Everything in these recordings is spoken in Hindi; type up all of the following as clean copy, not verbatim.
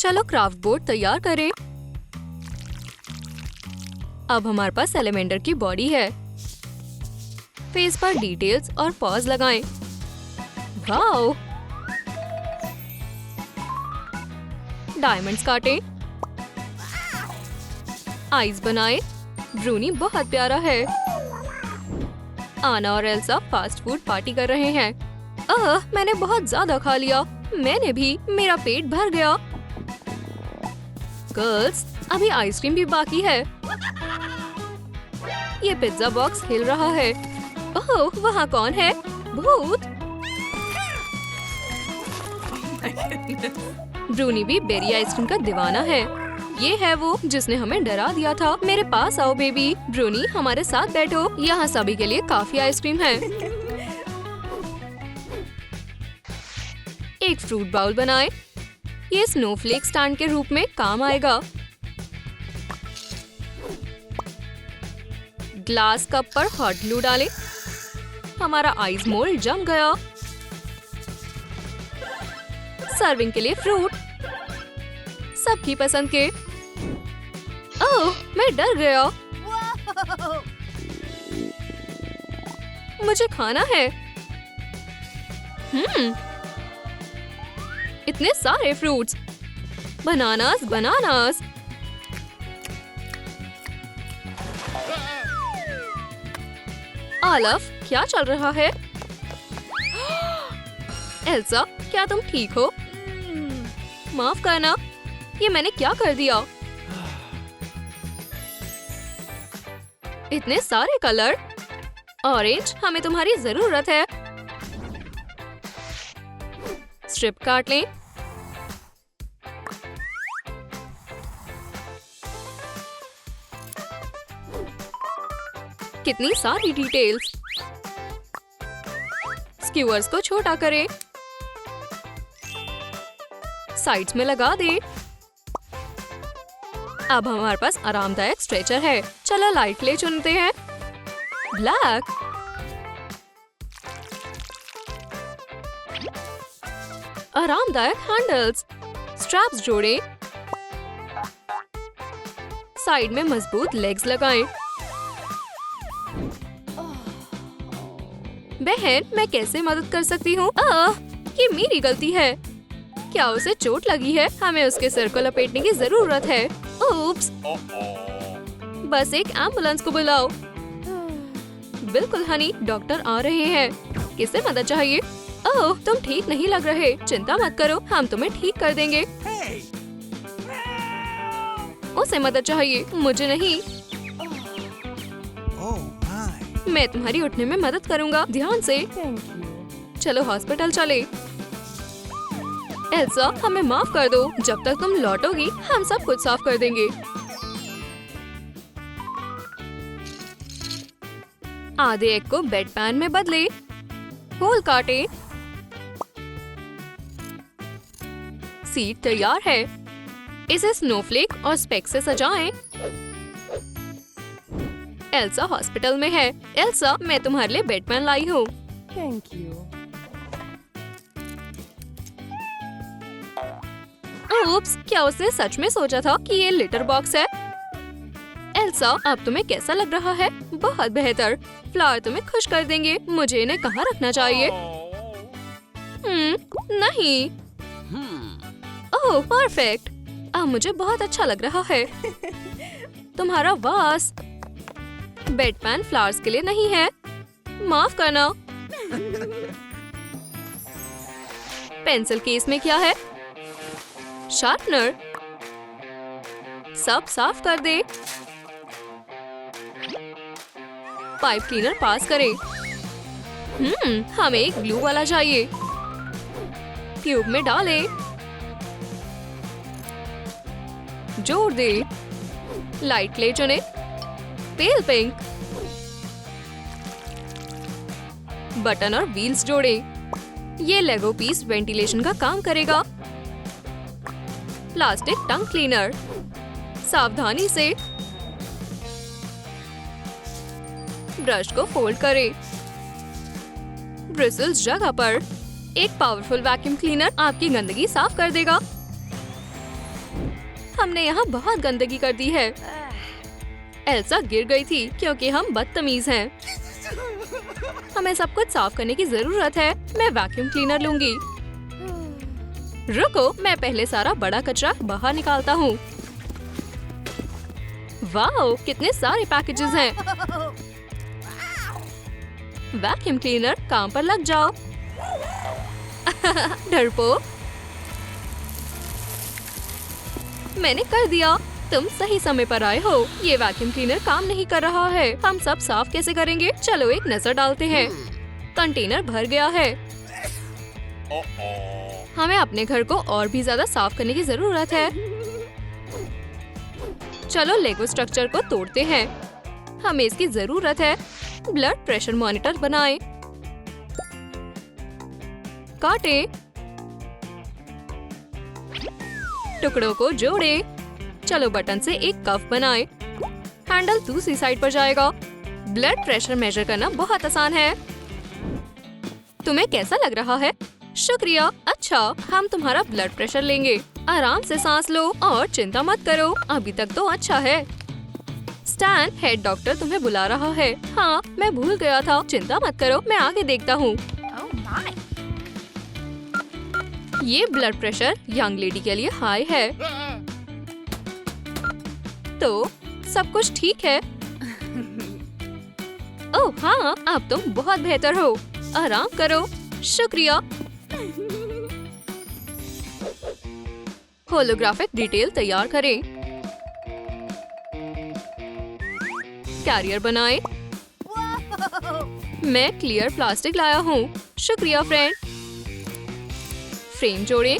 चलो क्राफ्ट बोर्ड तैयार करें। अब हमारे पास सेलेमेंडर की बॉडी है। फेस पर डिटेल्स और पॉज लगाएं। वाओ! डायमंड्स काटें। आईज बनाएं। ब्रूनी बहुत प्यारा है। आना और एल्सा फास्ट फूड पार्टी कर रहे हैं। मैंने बहुत ज्यादा खा लिया। मैंने भी। मेरा पेट भर गया। गर्ल्स, अभी आइसक्रीम भी बाकी है। ये पिज्जा बॉक्स हिल रहा है। ओह, वहाँ कौन है? भूत! ब्रूनी भी बेरी आइसक्रीम का दीवाना है। ये है वो जिसने हमें डरा दिया था। मेरे पास आओ बेबी। ब्रूनी, हमारे साथ बैठो। यहाँ सभी के लिए काफी आइसक्रीम है। एक फ्रूट बाउल बनाएं। ये स्नोफ्लेक स्टैंड के रूप में काम आएगा। ग्लास कप पर हॉट ग्लू डालें। हमारा आइस मोल्ड जम गया। सर्विंग के लिए फ्रूट सबकी पसंद के। ओह, मैं डर गया। मुझे खाना है। इतने सारे फ्रूट्स। Bananas, bananas. आलफ, क्या चल रहा है? एल्सा, क्या तुम ठीक हो? माफ करना, ये मैंने क्या कर दिया? इतने सारे कलर। ऑरेंज, हमें तुम्हारी जरूरत है। स्ट्रिप काट लें। कितनी सारी डिटेल्स। स्क्यूअर्स को छोटा करें। साइड्स में लगा दे। अब हमारे पास आरामदायक स्ट्रेचर है। चलो लाइट क्ले चुनते हैं। ब्लैक। आरामदायक हैंडल्स। स्ट्रैप्स जोड़ें। साइड में मजबूत लेग्स लगाएं। बहन, मैं कैसे मदद कर सकती हूँ? ये मेरी गलती है। क्या उसे चोट लगी है? हमें उसके सिर को लपेटने की जरूरत है। उप्स! बस एक एम्बुलेंस को बुलाओ। बिल्कुल हनी, डॉक्टर आ रहे हैं। किसे मदद चाहिए? ओह, तुम ठीक नहीं लग रहे। चिंता मत करो, हम तुम्हें ठीक कर देंगे। उसे मदद चाहिए, मुझे नहीं। मैं तुम्हारी उठने में मदद करूंगा। ध्यान से। चलो हॉस्पिटल चले। एल्सा, हमें माफ कर दो। जब तक तुम लौटोगी, हम सब कुछ साफ कर देंगे। आधे एग को बेड पैन में बदले। होल काटे। सीट तैयार है। इसे स्नोफ्लेक और स्पेक से सजाएं। एल्सा हॉस्पिटल में है। एल्सा, मैं तुम्हारे लिए बेड पैन लाई हूँ। Thank you. उप्स, क्या उसने सच में सोचा था कि ये लिटर बॉक्स है? एल्सा, अब तुम्हें कैसा लग रहा है? बहुत बेहतर। फ्लावर तुम्हें खुश कर देंगे। मुझे इन्हें कहाँ रखना चाहिए? नहीं। ओह, परफेक्ट। अब मुझे बहुत अच्छा लग रहा है। तुम्हारा वास। बेड पैन फ्लावर्स के लिए नहीं है। माफ करना। पेंसिल केस में क्या है? शार्पनर। सब साफ कर दे। पाइप क्लीनर पास करें। हमें एक ग्लू वाला चाहिए। ट्यूब में डाले। जोड़ दे। लाइट क्ले चुने। पेल पिंक। बटन और व्हील्स जोड़े। ये लेगो पीस वेंटिलेशन का काम करेगा। Plastic tongue cleaner. सावधानी से ब्रश को फोल्ड करें। ब्रिसल्स जगह पर। एक पावरफुल वैक्यूम क्लीनर आपकी गंदगी साफ कर देगा। हमने यहाँ बहुत गंदगी कर दी है। एल्सा गिर गई थी क्योंकि हम बदतमीज हैं। हमें सब कुछ साफ करने की जरूरत है। मैं वैक्यूम क्लीनर लूंगी। रुको, मैं पहले सारा बड़ा कचरा बाहर निकालता हूँ। वाओ, कितने सारे पैकेजेस हैं। वैक्यूम क्लीनर, काम पर लग जाओ। डरपोक, मैंने कर दिया। तुम सही समय पर आए हो। ये वैक्यूम क्लीनर काम नहीं कर रहा है। हम सब साफ कैसे करेंगे? चलो एक नजर डालते हैं। कंटेनर भर गया है। हमें अपने घर को और भी ज्यादा साफ करने की जरूरत है। चलो लेगो स्ट्रक्चर को तोड़ते हैं। हमें इसकी जरूरत है। ब्लड प्रेशर मॉनिटर बनाएं। काटें। टुकड़ों को जोड़ें। चलो बटन से एक कफ बनाएं। हैंडल दूसरी साइड पर जाएगा। ब्लड प्रेशर मेजर करना बहुत आसान है। तुम्हें कैसा लग रहा है? शुक्रिया। अच्छा, हम तुम्हारा ब्लड प्रेशर लेंगे। आराम से सांस लो और चिंता मत करो। अभी तक तो अच्छा है। स्टैन, हेड डॉक्टर तुम्हें बुला रहा है। हाँ, मैं भूल गया था। चिंता मत करो, मैं आगे देखता हूँ। ये ब्लड प्रेशर यंग लेडी के लिए हाई है। तो सब कुछ ठीक है। ओह हाँ, अब तुम बहुत बेहतर हो। आराम करो। शुक्रिया। होलोग्राफिक डिटेल तैयार करें। कैरियर बनाएं। मैं क्लियर प्लास्टिक लाया हूँ। शुक्रिया फ्रेंड। फ्रेम जोड़ें।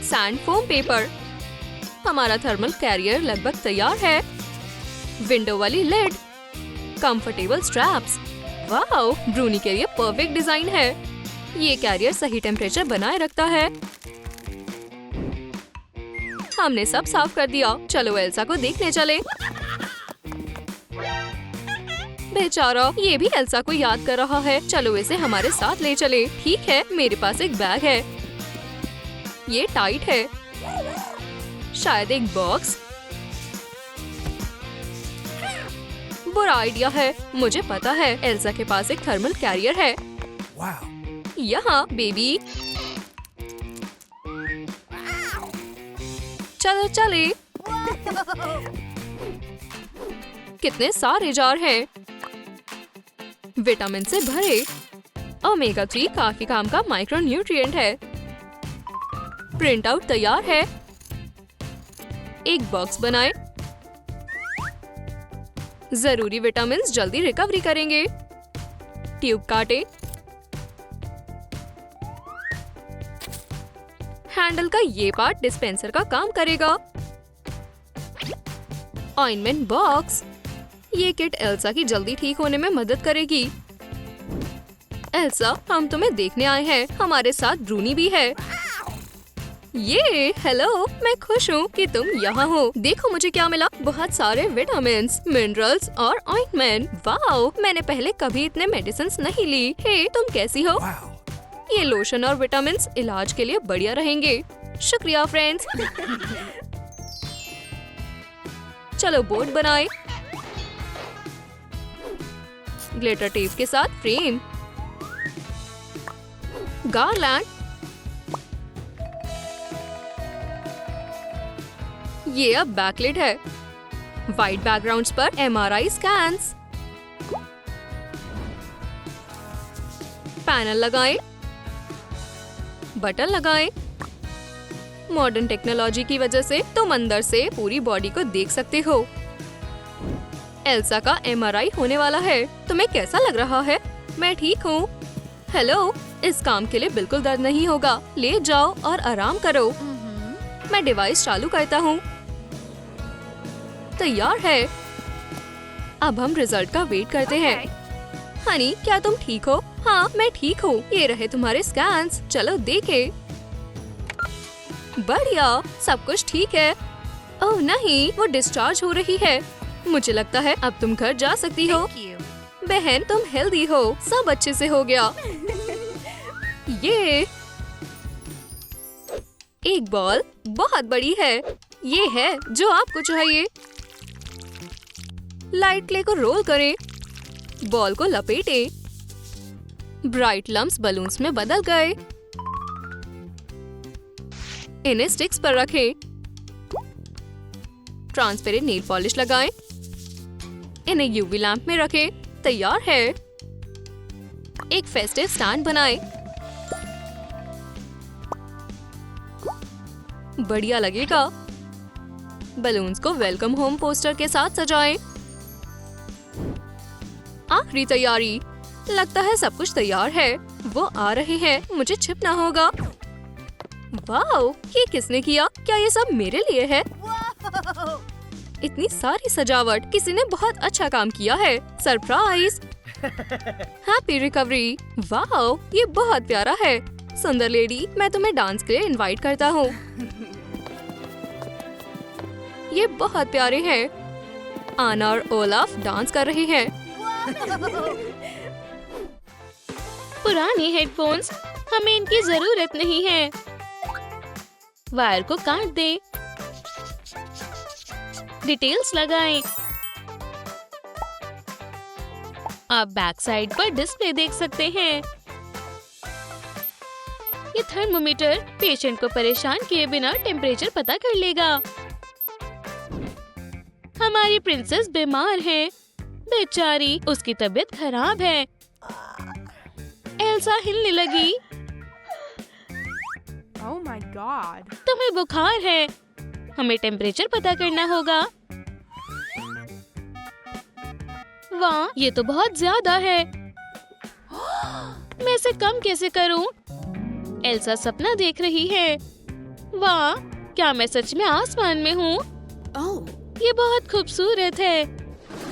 Sand foam paper. हमारा थर्मल कैरियर लगभग तैयार है। विंडो वाली lid. Comfortable straps. Wow, Bruni के लिए परफेक्ट डिजाइन है। ये कैरियर सही टेम्परेचर बनाए रखता है। हमने सब साफ कर दिया। चलो एल्सा को देखने चले। बेचारा, ये भी एल्सा को याद कर रहा है। चलो इसे हमारे साथ ले चले। ठीक है, मेरे पास एक बैग है। ये टाइट है। शायद एक बॉक्स। बुरा आइडिया है। मुझे पता है, एल्सा के पास एक थर्मल कैरियर है। यहाँ बेबी। चलो चले। कितने सारे जार हैं। विटामिन से भरे। ओमेगा 3 काफी काम का माइक्रो न्यूट्रिएंट है। प्रिंट आउट तैयार है। एक बॉक्स बनाएं। जरूरी विटामिन जल्दी रिकवरी करेंगे। ट्यूब काटें। हैंडल का ये पार्ट डिस्पेंसर का काम करेगा। Ointment box. ये किट एल्सा की जल्दी ठीक होने में मदद करेगी। एल्सा, हम तुम्हें देखने आए हैं। हमारे साथ ब्रूनी भी है। ये हेलो, मैं खुश हूँ कि तुम यहाँ हो। देखो मुझे क्या मिला। बहुत सारे विटामिन, मिनरल्स और ऑइंटमेंट। वाओ, मैंने पहले कभी इतने मेडिसिन नहीं ली। हे, तुम कैसी हो? ये लोशन और विटामिन इलाज के लिए बढ़िया रहेंगे। शुक्रिया फ्रेंड्स। चलो बोर्ड बनाएं। ग्लिटर टेप के साथ फ्रेम। गार्लैंड। ये अब बैकलिट है। व्हाइट बैकग्राउंड्स पर MRI स्कैन्स। पैनल लगाएं। बटन लगाएं। मॉडर्न टेक्नोलॉजी की वजह से तुम अंदर से पूरी बॉडी को देख सकते हो। एल्सा का MRI होने वाला है। तुम्हें कैसा लग रहा है? मैं ठीक हूँ। हेलो, इस काम के लिए बिल्कुल दर्द नहीं होगा। ले जाओ और आराम करो। मैं डिवाइस चालू करता हूँ। तैयार है। अब हम रिजल्ट का वेट करते हैं। हनी, क्या तुम ठीक हो? हाँ, मैं ठीक हूँ। ये रहे तुम्हारे स्कैन्स। चलो देखें। बढ़िया, सब कुछ ठीक है। ओह नहीं, वो डिस्चार्ज हो रही है। मुझे लगता है अब तुम घर जा सकती हो। बहन, तुम हेल्दी हो। सब अच्छे से हो गया। ये एक बॉल बहुत बड़ी है। ये है जो आपको चाहिए। लाइट क्ले को रोल करें, बॉल को लपेटें। ब्राइट लम्प्स बलून्स में बदल गए। इन्हें स्टिक्स पर रखें। ट्रांसपेरेंट नेल पॉलिश लगाएं। इन्हें यूवी लैंप में रखें। तैयार है। एक फेस्टिव स्टैंड बनाएं। बढ़िया लगेगा। बलून्स को वेलकम होम पोस्टर के साथ सजाएं। आखिरी तैयारी। लगता है सब कुछ तैयार है। वो आ रहे हैं, मुझे छिपना होगा। वाओ, ये किसने किया? क्या ये सब मेरे लिए है? इतनी सारी सजावट, किसी ने बहुत अच्छा काम किया है। सरप्राइज। Happy recovery. वाओ, ये बहुत प्यारा है। सुंदर लेडी, मैं तुम्हें डांस के लिए इनवाइट करता हूँ। ये बहुत प्यारे हैं। आना और ओलाफ डांस कर रहे हैं। पुराने हेडफोन्स, हमें इनकी जरूरत नहीं है। वायर को काट दे। डिटेल्स लगाएं। आप बैक साइड पर डिस्प्ले देख सकते हैं। ये थर्मोमीटर पेशेंट को परेशान किए बिना टेम्परेचर पता कर लेगा। हमारी प्रिंसेस बीमार है। बेचारी, उसकी तबीयत खराब है। एल्सा हिलने लगी। Oh my God. तुम्हें बुखार है। हमें टेम्परेचर पता करना होगा। वाह, ये तो बहुत ज्यादा है। मैं इसे कम कैसे करूं? एल्सा सपना देख रही है। वाह, क्या मैं सच में आसमान में हूँ? Oh. ये बहुत खूबसूरत है।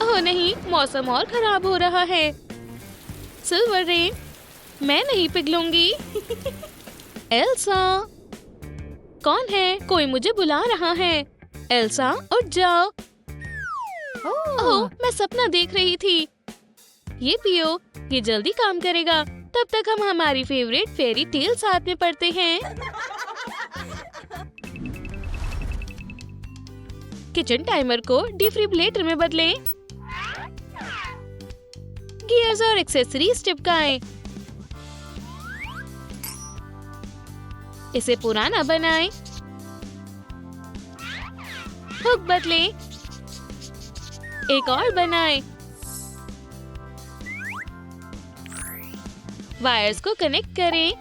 ओह नहीं, मौसम और खराब हो रहा है। सिल्वर रेन, मैं नहीं पिघलूंगी। एल्सा, कौन है? कोई मुझे बुला रहा है। एल्सा, उठ जाओ। ओह, मैं सपना देख रही थी। ये पियो, ये जल्दी काम करेगा। तब तक हम हमारी फेवरेट फेरी टेल साथ में पढ़ते हैं। किचन टाइमर को डिफिब्रिलेटर में बदलें। गियर्स और एक्सेसरीज चिपकाएं। इसे पुराना बनाएं। हुक बदलें। एक और बनाएं। वायर्स को कनेक्ट करें।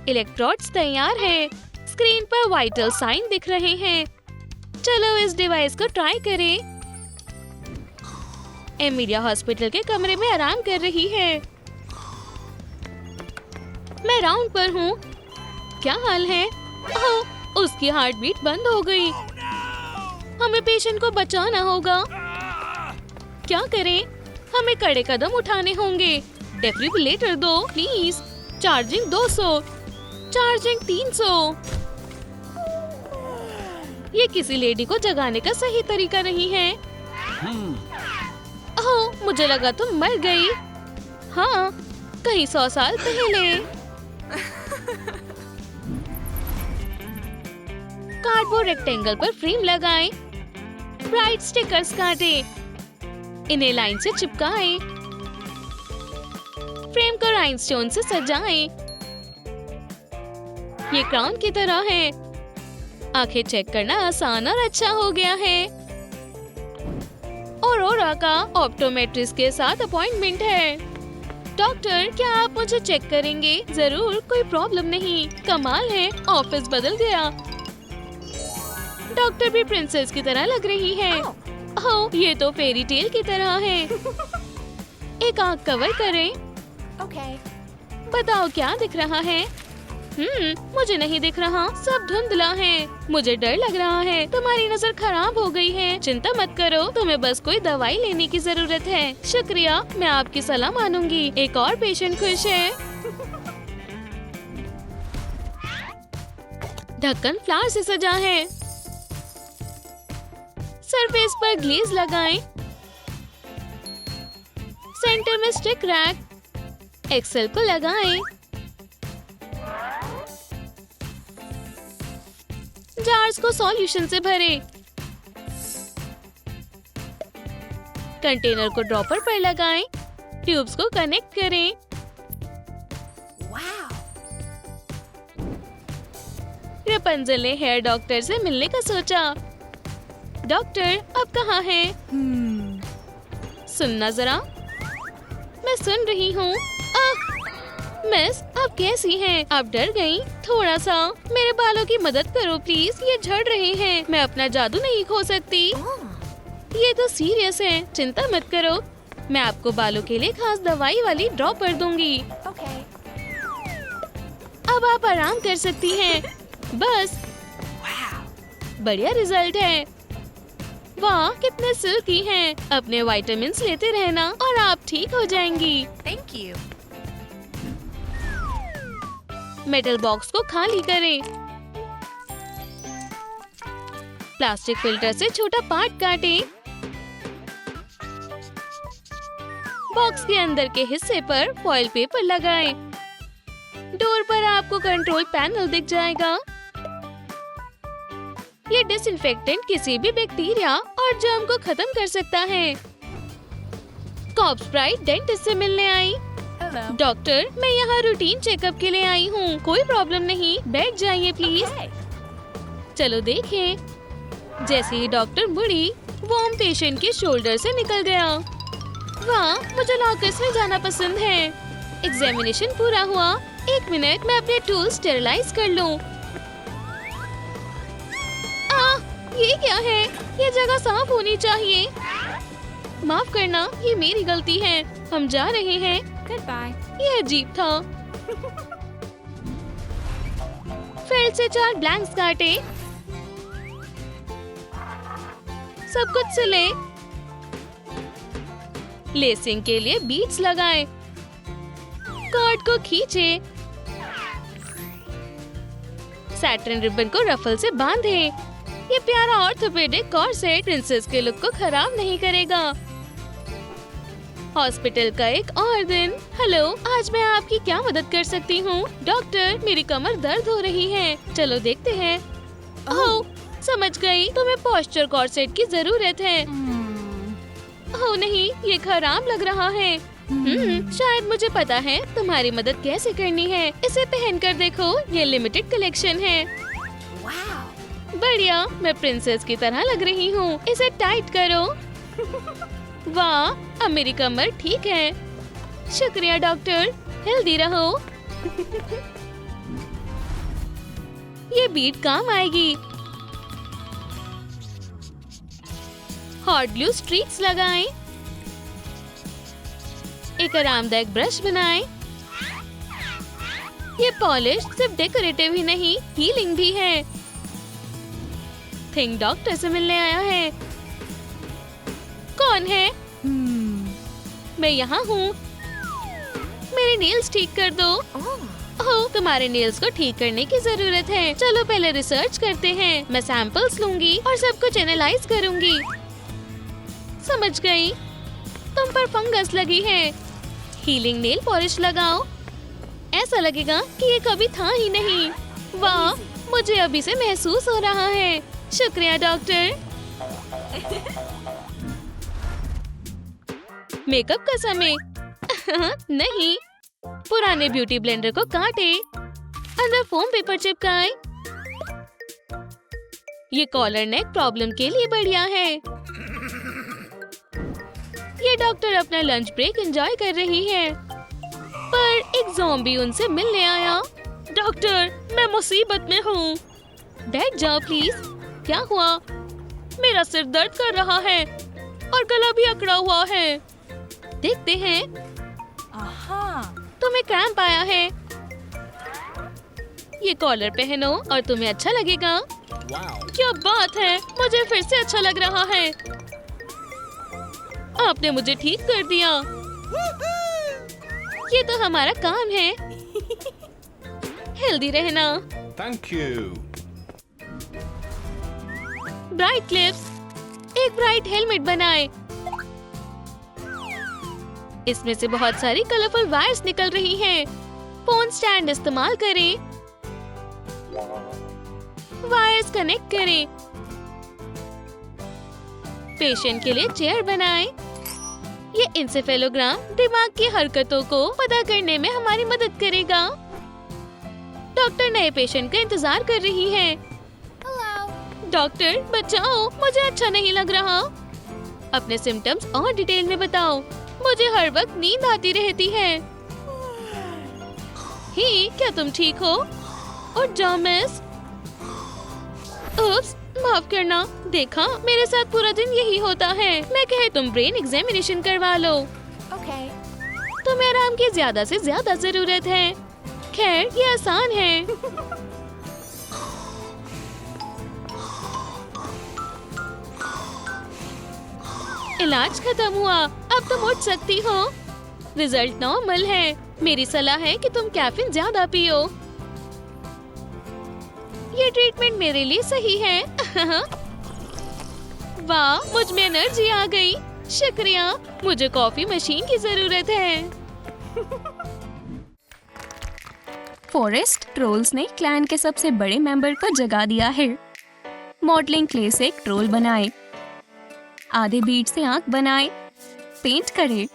इलेक्ट्रोड्स तैयार हैं। स्क्रीन पर वाइटल साइन दिख रहे हैं। चलो इस डिवाइस को ट्राई करें। एमिलिया हॉस्पिटल के कमरे में आराम कर रही है। मैं राउंड पर हूँ। क्या हाल है? ओह, उसकी हार्ट बीट बंद हो गई। हमें पेशेंट को बचाना होगा। क्या करें? हमें कड़े कदम उठाने होंगे। डेफिब्रिलेटर दो प्लीज। Charging 200, charging 300। ये किसी लेडी को जगाने का सही तरीका नहीं है। ओह, मुझे लगा तुम मर गई। हाँ, कहीं 100 साल पहले। कार्डबोर्ड रेक्टेंगल पर फ्रेम लगाएं। ब्राइट स्टिकर्स काटें। इन्हें लाइन से चिपकाएं। फ्रेम को राइनस्टोन से सजाएं। ये क्राउन की तरह है। आंखें चेक करना आसान और अच्छा हो गया है। औरोरा का ऑप्टोमेट्रिस्ट के साथ अपॉइंटमेंट है। डॉक्टर, क्या आप मुझे चेक करेंगे? जरूर, कोई प्रॉब्लम नहीं। कमाल है, ऑफिस बदल गया। डॉक्टर भी प्रिंसेस की तरह लग रही है। ओह, ये तो फेरी टेल की तरह है। एक आंख कवर करें। Okay. बताओ क्या दिख रहा है? मुझे नहीं दिख रहा, सब धुंधला है। मुझे डर लग रहा है। तुम्हारी नजर खराब हो गई है। चिंता मत करो, तुम्हें बस कोई दवाई लेने की जरूरत है। शुक्रिया, मैं आपकी सलाह मानूंगी। एक और पेशेंट खुश है। ढक्कन फ्लावर से सजा है। सरफेस पर ग्लेज लगाएं। सेंटर में स्टिक रैक। एक्सेल को लगाएं। जार्स को सॉल्यूशन से भरें। कंटेनर को ड्रॉपर पर लगाएं, ट्यूब्स को कनेक्ट करें। Wow. रपुंज़ल ने हेयर डॉक्टर से मिलने का सोचा। डॉक्टर, आप कहाँ हैं? सुनना जरा। मैं सुन रही हूँ। मिस, आप कैसी हैं? आप डर गईं? थोड़ा सा। मेरे बालों की मदद करो प्लीज, ये झड़ रहे हैं। मैं अपना जादू नहीं खो सकती। ये तो सीरियस है, चिंता मत करो। मैं आपको बालों के लिए खास दवाई वाली ड्रॉपर दूंगी। Okay. अब आप आराम कर सकती हैं। बस। Wow. बढ़िया रिजल्ट है। वाह, कितने सिल्की हैं। अपने विटामिन्स लेते रहना और आप ठीक हो जाएंगी। Thank you. मेटल बॉक्स को खाली करें। प्लास्टिक फिल्टर से छोटा पार्ट काटें। बॉक्स के अंदर के हिस्से पर फॉइल पेपर लगाएं। डोर पर आपको कंट्रोल पैनल दिख जाएगा। ये डिसइंफेक्टेंट किसी भी बैक्टीरिया और जर्म को खत्म कर सकता है। कॉप्स ब्राइट डेंटिस्ट से मिलने आई। Hello. डॉक्टर, मैं यहाँ रूटीन चेकअप के लिए आई हूँ। कोई प्रॉब्लम नहीं, बैठ जाइए प्लीज। Okay. चलो देखें। जैसे ही डॉक्टर मुड़ी, वॉर्म पेशेंट के शोल्डर से निकल गया। वाह, मुझे लॉकर्स में जाना पसंद है। एग्जामिनेशन पूरा हुआ। 1 मिनट, मैं अपने टूल स्टेरिलाइज कर लूं। ये क्या है? ये जगह साफ होनी चाहिए। माफ करना, ये मेरी गलती है। हम जा रहे हैं। Goodbye. ये अजीब था। फिर से 4 ब्लैंक्स काटे। सब कुछ सिले। लेसिंग के लिए बीड्स लगाएं। कॉर्ड को खींचे। सैटिन रिबन को रफल से बांधे। ये प्यारा ऑर्थोपेडिक कॉर्सेट प्रिंसेस के लुक को खराब नहीं करेगा। हॉस्पिटल का एक और दिन। हेलो, आज मैं आपकी क्या मदद कर सकती हूँ? डॉक्टर, मेरी कमर दर्द हो रही है। चलो देखते हैं। ओह, समझ गई, तुम्हें पोस्चर कॉर्सेट की जरूरत है। ओह नहीं, ये खराब लग रहा है। शायद मुझे पता है तुम्हारी मदद कैसे करनी है। इसे पहनकर देखो, ये लिमिटेड कलेक्शन है। Wow. बढ़िया, मैं प्रिंसेस की तरह लग रही हूँ। इसे टाइट करो। वाह, अब मेरी कमर ठीक है। शुक्रिया डॉक्टर, हेल्दी रहो। ये बीट काम आएगी। हॉट ग्लू स्ट्रीक्स लगाएं। एक आरामदायक ब्रश बनाएं। ये पॉलिश सिर्फ डेकोरेटिव ही नहीं, हीलिंग भी है। थिंक डॉक्टर से मिलने आया है। कौन है? मैं यहाँ हूँ। मेरे नेल्स ठीक कर दो। ओह, तुम्हारे नेल्स को ठीक करने की जरूरत है। चलो पहले रिसर्च करते हैं। मैं सैंपल्स लूंगी और सब कुछ एनालाइज करूंगी। समझ गई, तुम पर फंगस लगी है। हीलिंग नेल पॉलिश लगाओ। ऐसा लगेगा कि ये कभी था ही नहीं। वाह, मुझे अभी से महसूस हो रहा है। शुक्रिया डॉक्टर। मेकअप का समय। नहीं, पुराने ब्यूटी ब्लेंडर को काटे। अंदर फोम पेपर चिपकाए। ये कॉलर नेक प्रॉब्लम के लिए बढ़िया है। ये डॉक्टर अपना लंच ब्रेक एंजॉय कर रही है, पर एक ज़ॉम्बी उनसे मिलने आया। डॉक्टर, मैं मुसीबत में हूँ। बैठ जाओ प्लीज। क्या हुआ? मेरा सिर दर्द कर रहा है और गला भी अकड़ा हुआ है। देखते हैं। तुम्हें क्रैम्प आया है। ये कॉलर पहनो और तुम्हें अच्छा लगेगा। क्या बात है, मुझे फिर से अच्छा लग रहा है। आपने मुझे ठीक कर दिया। ये तो हमारा काम है। हेल्दी रहना। Thank you. Bright clips. एक ब्राइट हेलमेट बनाए। इसमें से बहुत सारी कलरफुल वायर्स निकल रही हैं। फोन स्टैंड इस्तेमाल करें। वायर्स कनेक्ट करें। पेशेंट के लिए चेयर बनाएं। ये इंसेफेलोग्राम दिमाग की हरकतों को पता करने में हमारी मदद करेगा। डॉक्टर नए पेशेंट का इंतजार कर रही है। डॉक्टर बचाओ, मुझे अच्छा नहीं लग रहा। अपने सिम्टम्स और डिटेल में बताओ। मुझे हर वक्त नींद आती रहती है। ही, क्या तुम ठीक हो? और जाओ मिस। उप्स, माफ करना। देखा, मेरे साथ पूरा दिन यही होता है। मैं कहे तुम ब्रेन एग्जामिनेशन करवा लो। Okay. तुम्हें आराम की ज्यादा से ज्यादा जरूरत है। खैर, ये आसान है। इलाज खत्म हुआ, अब तुम उठ सकती हो। रिजल्ट नॉर्मल है। मेरी सलाह है कि तुम कैफीन ज्यादा पियो। ये ट्रीटमेंट मेरे लिए सही है। वाह, मुझ में एनर्जी आ गई। शुक्रिया, मुझे कॉफी मशीन की जरूरत है। फॉरेस्ट ट्रोल्स ने क्लैन के सबसे बड़े मेंबर को जगा दिया है। मॉडलिंग क्ले से एक ट्रोल बनाए, आधे बीड से आंख बनाए, पेंट करे,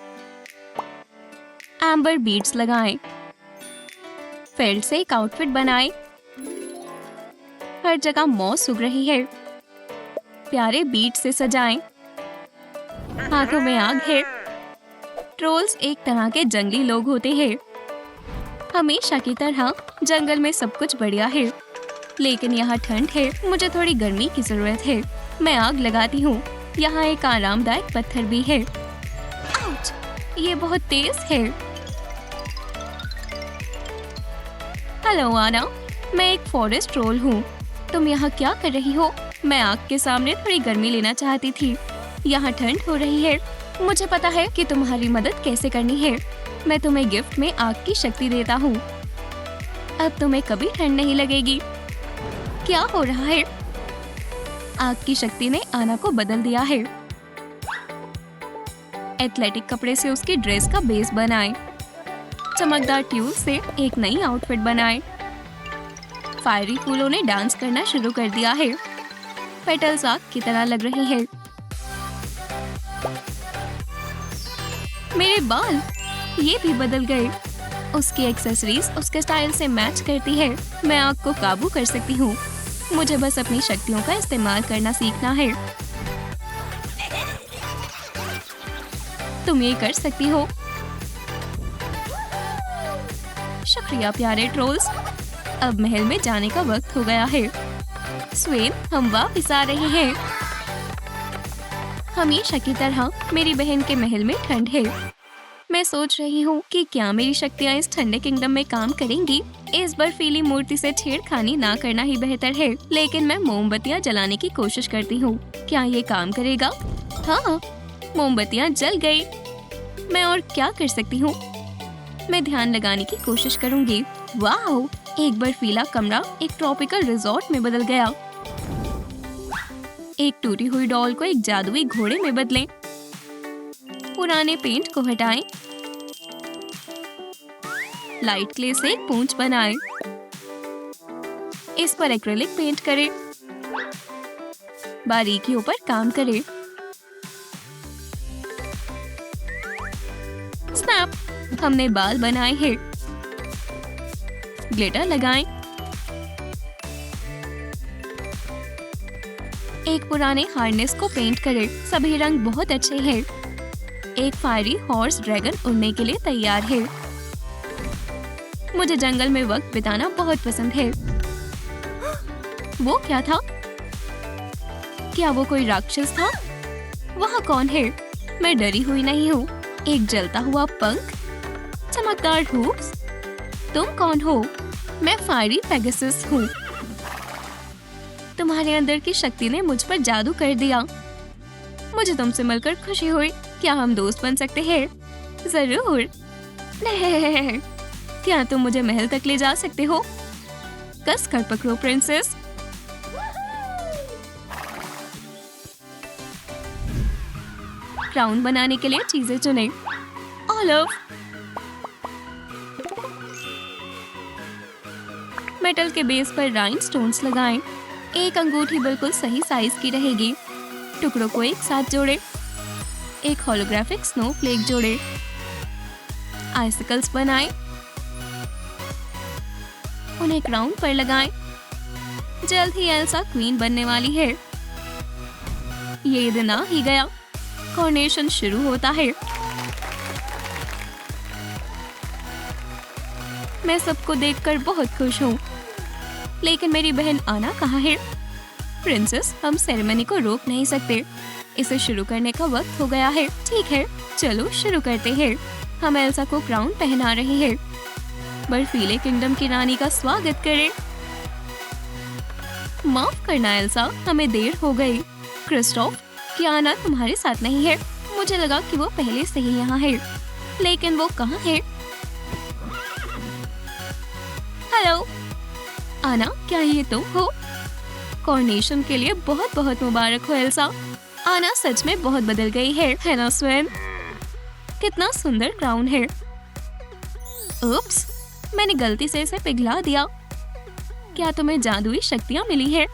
एम्बर बीड्स लगाएं, फेल्ट से एक आउटफिट बनाए। हर जगह मॉस उग रही है। प्यारे बीड से सजाएं। हाथों में आग है। ट्रोल्स एक तरह के जंगली लोग होते हैं। हमेशा की तरह जंगल में सब कुछ बढ़िया है, लेकिन यहाँ ठंड है। मुझे थोड़ी गर्मी की जरूरत है। मैं आग लगाती हूँ। यहाँ एक आरामदायक पत्थर भी है। आउच! ये बहुत तेज है। हेलो आना, मैं एक फॉरेस्ट ट्रोल हूँ। तुम यहाँ क्या कर रही हो? मैं आग के सामने थोड़ी गर्मी लेना चाहती थी। यहाँ ठंड हो रही है। मुझे पता है कि तुम्हारी मदद कैसे करनी है। मैं तुम्हें गिफ्ट में आग की शक्ति देता हूँ। अब तुम्हें कभी ठंड नहीं लगेगी। क्या हो रहा है? आग की शक्ति ने आना को बदल दिया है। एथलेटिक कपड़े से उसकी ड्रेस का बेस बनाए। चमकदार ट्यूल से एक नई आउटफिट बनाए। फायरी फूलों ने डांस करना शुरू कर दिया है। पेटल्स आग की तरह लग रही है। मेरे बाल ये भी बदल गए। उसकी एक्सेसरीज उसके स्टाइल से मैच करती है। मैं आग को काबू कर सकती हूँ। मुझे बस अपनी शक्तियों का इस्तेमाल करना सीखना है। तुम ये कर सकती हो। शुक्रिया प्यारे ट्रोल्स। अब महल में जाने का वक्त हो गया है। स्वेन, हम वापस आ रहे हैं। हमेशा की तरह मेरी बहन के महल में ठंड है। मैं सोच रही हूँ कि क्या मेरी शक्तियाँ इस ठंडे किंगडम में काम करेंगी। इस बर्फीली मूर्ति से छेड़खानी ना करना ही बेहतर है, लेकिन मैं मोमबत्तियाँ जलाने की कोशिश करती हूँ। क्या ये काम करेगा? हाँ, मोमबत्तियाँ जल गई। मैं और क्या कर सकती हूँ? मैं ध्यान लगाने की कोशिश करूँगी। वाओ! एक बर्फीला कमरा एक ट्रॉपिकल रिजॉर्ट में बदल गया। एक टूटी हुई डॉल को एक जादुई घोड़े में बदलें। पुराने पेंट को हटाएं। लाइट क्ले से एक पूंछ बनाएं। इस पर एक्रिलिक पेंट करें। बारीकियों पर काम करें। स्नैप! हमने बाल बनाए हैं। ग्लिटर लगाएं। एक पुराने हार्नेस को पेंट करें। सभी रंग बहुत अच्छे हैं। एक फायरी हॉर्स ड्रैगन उड़ने के लिए तैयार है। मुझे जंगल में वक्त बिताना बहुत पसंद है। वो क्या था? क्या वो कोई राक्षस था? वहाँ कौन है? मैं डरी हुई नहीं हूँ। एक जलता हुआ पंख, चमकदार हूप्स। तुम कौन हो? मैं फायरी पेगासस हूँ। तुम्हारे अंदर की शक्ति ने मुझ पर जादू कर दिया। मुझे तुमसे मिलकर खुशी हुई। क्या हम दोस्त बन सकते हैं? जरूर। क्या तुम मुझे महल तक ले जा सकते हो? कस कर पकड़ो प्रिंसेस। क्राउन बनाने के लिए चीजें चुने। ऑलिव, मेटल के बेस पर राइनस्टोन्स लगाएं। एक अंगूठी बिल्कुल सही साइज की रहेगी। टुकड़ों को एक साथ जोड़ें। एक होलोग्राफिक स्नोफ्लेक जोड़े, आइसिकल्स बनाएं, उन्हें क्राउन पर लगाएं। जल्द ही एल्सा क्वीन बनने वाली है। ये दिन आ ही गया। कॉर्नेशन शुरू होता है। मैं सबको देखकर बहुत खुश हूँ, लेकिन मेरी बहन आना कहाँ है? प्रिंसेस, हम सेरेमनी को रोक नहीं सकते। इसे शुरू करने का वक्त हो गया है। ठीक है, चलो शुरू करते हैं। हम एल्सा को क्राउन पहना रहे हैं। बर्फीले किंगडम की रानी का स्वागत करें। माफ करना एल्सा, हमें देर हो गई। क्रिस्टोफ, क्या आना तुम्हारे साथ नहीं है? मुझे लगा कि वो पहले से ही यहाँ है, लेकिन वो कहाँ है? हेलो आना, क्या ये तुम हो? कॉर्नेशन के लिए बहुत बहुत मुबारक हो एल्सा। आना सच में बहुत बदल गई है ना स्वयं? कितना सुंदर क्राउन है। उप्स, मैंने गलती से इसे पिघला दिया। क्या तुम्हें जादुई शक्तियाँ मिली है?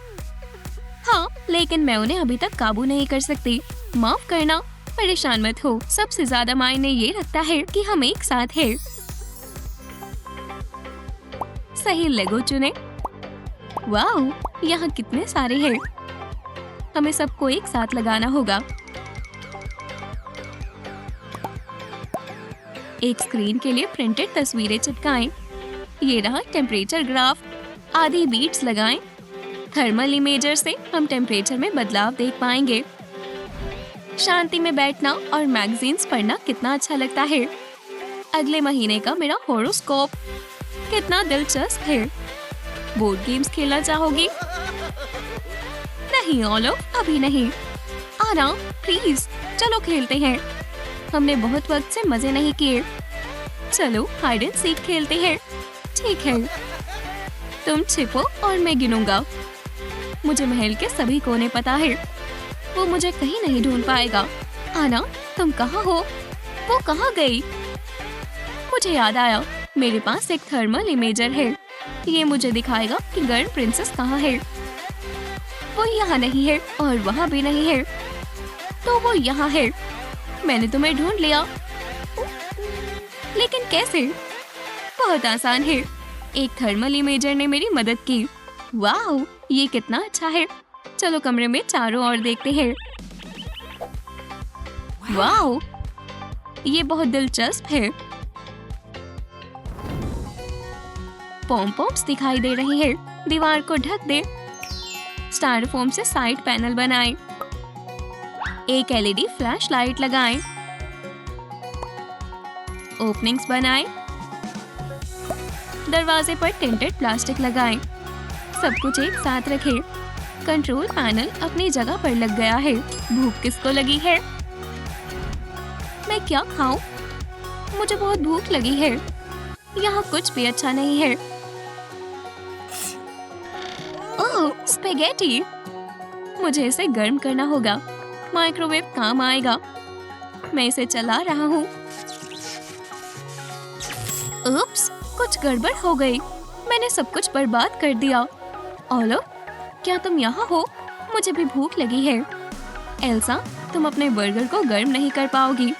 हाँ, लेकिन मैं उन्हें अभी तक काबू नहीं कर सकती। माफ करना, परेशान मत हो। सबसे ज्यादा मायने ये रखता है कि हम एक साथ हैं। सही लेगो चुने। वाओ, यहाँ कितने सारे हैं। हमें सबको एक साथ लगाना होगा। एक स्क्रीन के लिए प्रिंटेड तस्वीरें चिपकाएं। ये रहा टेम्परेचर ग्राफ। आधी बीट्स लगाएं। थर्मल इमेजर से हम टेम्परेचर में बदलाव देख पाएंगे। शांति में बैठना और मैगजीन्स पढ़ना कितना अच्छा लगता है। अगले महीने का मेरा होरोस्कोप कितना दिलचस्प है। बोर्ड गेम्स खेलना चाहोगी? नहीं ओलो, अभी नहीं। आना प्लीज, चलो खेलते हैं। हमने बहुत वक्त से मजे नहीं किए। चलो हाइड एंड सीक खेलते हैं। ठीक है, तुम छिपो और मैं गिनूंगा। मुझे महल के सभी कोने पता है। वो मुझे कहीं नहीं ढूंढ पाएगा। आना, तुम कहाँ हो? वो कहाँ गई? मुझे याद आया, मेरे पास एक थर्मल इमेजर है। ये मुझे दिखाएगा कि गर्म प्रिंसेस कहाँ है। वो यहाँ नहीं है और वहाँ भी नहीं है, तो वो यहाँ है। मैंने तुम्हें ढूंढ लिया। लेकिन कैसे? बहुत आसान है। एक थर्मल इमेजर ने मेरी मदद की। वाह, ये कितना अच्छा है। चलो कमरे में चारों ओर देखते हैं। वाह, ये बहुत दिलचस्प है। पॉम-पॉम्स दिखाई दे रही है। दीवार को ढक दे। स्टाइरोफोम से साइड पैनल बनाएं। एक एलईडी फ्लैश लाइट लगाएं। ओपनिंग्स बनाएं। दरवाजे पर टिंटेड प्लास्टिक लगाएं। सब कुछ एक साथ रखें। कंट्रोल पैनल अपनी जगह पर लग गया है। भूख किसको लगी है? मैं क्या खाऊं? मुझे बहुत भूख लगी है। यहाँ कुछ भी अच्छा नहीं है। ओह, स्पेगेटी। मुझे इसे गर्म करना होगा। माइक्रोवेव काम आएगा। मैं इसे चला रहा हूँ। उप्स, कुछ गड़बड़ हो गई। मैंने सब कुछ बर्बाद कर दिया। ओलो, क्या तुम यहाँ हो? मुझे भी भूख लगी है। एल्सा, तुम अपने बर्गर को गर्म नहीं कर पाओगी।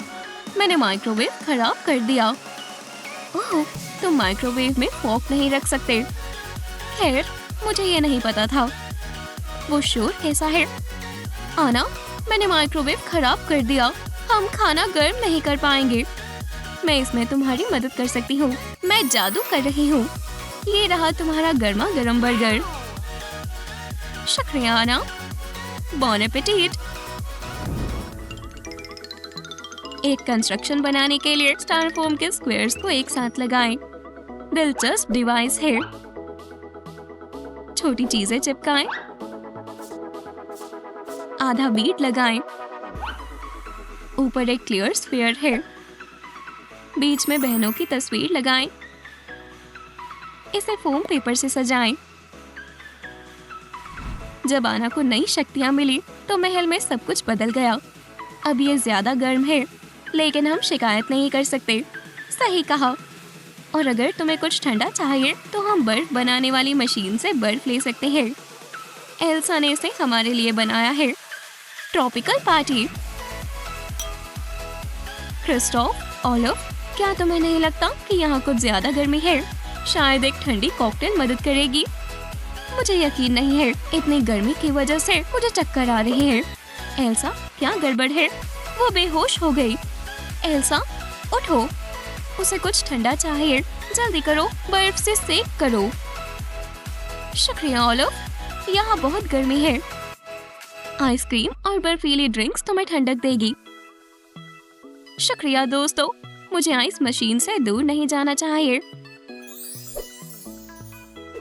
मैंने माइक्रोवेव खराब कर दिया। ओह, तुम माइक्रोवेव में फोक नहीं रख सकते। खैर, मुझे ये नहीं पता था। वो शोर कैसा है? आना, मैंने माइक्रोवेव खराब कर दिया। हम खाना गर्म नहीं कर पाएंगे। मैं इसमें तुम्हारी मदद कर सकती हूँ। मैं जादू कर रही हूँ। ये रहा तुम्हारा गर्मा गर्म बर्गर। शुक्रिया आना। बॉन एपेटिट। एक कंस्ट्रक्शन बनाने के लिए स्टाइरोफोम के स्क्वायर्स को एक साथ लगाएं। दिलचस्प डिवाइस है। छोटी चीजें चिपकाएं। आधा बीट लगाएं। ऊपर एक क्लियर स्फीयर है। बीच में बहनों की तस्वीर लगाएं। इसे फोम पेपर से सजाएं। जब आना को नई शक्तियां मिली तो महल में सब कुछ बदल गया। अब ये ज्यादा गर्म है, लेकिन हम शिकायत नहीं कर सकते। सही कहा। और अगर तुम्हें कुछ ठंडा चाहिए तो हम बर्फ बनाने वाली मशीन से बर्फ ले सकते हैं। एल्सा ने इसे हमारे लिए बनाया है। Tropical party. क्रिस्टोफ, ओलिव, क्या तुम्हें नहीं लगता कि यहाँ कुछ ज्यादा गर्मी है? शायद एक ठंडी कॉकटेल मदद करेगी। मुझे यकीन नहीं है, इतनी गर्मी की वजह से मुझे चक्कर आ रही है। एल्सा, क्या गड़बड़ है? वो बेहोश हो गई। एल्सा, उठो, उसे कुछ ठंडा चाहिए। जल्दी करो, बर्फ से सेक करो। शुक्रिया ओलिव, यहाँ बहुत गर्मी है। आइसक्रीम और बर्फीली ड्रिंक्स तुम्हें ठंडक देगी। शुक्रिया दोस्तों, मुझे आइस मशीन से दूर नहीं जाना चाहिए।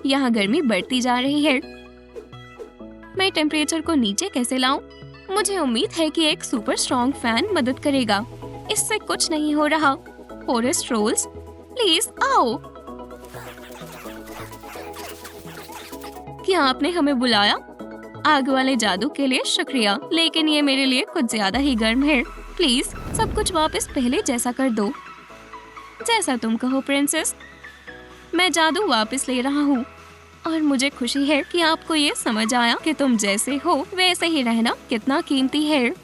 यहाँ गर्मी बढ़ती जा रही है। मैं टेम्परेचर को नीचे कैसे लाऊं? मुझे उम्मीद है कि एक सुपर स्ट्रॉन्ग फैन मदद करेगा। इससे कुछ नहीं हो रहा। फॉरेस्ट रोल्स, प्लीज आओ। क्या आपने हमें बुलाया? आग वाले जादू के लिए शुक्रिया, लेकिन ये मेरे लिए कुछ ज्यादा ही गर्म है। प्लीज सब कुछ वापस पहले जैसा कर दो। जैसा तुम कहो प्रिंसेस। मैं जादू वापस ले रहा हूँ और मुझे खुशी है कि आपको ये समझ आया कि तुम जैसे हो वैसे ही रहना कितना कीमती है।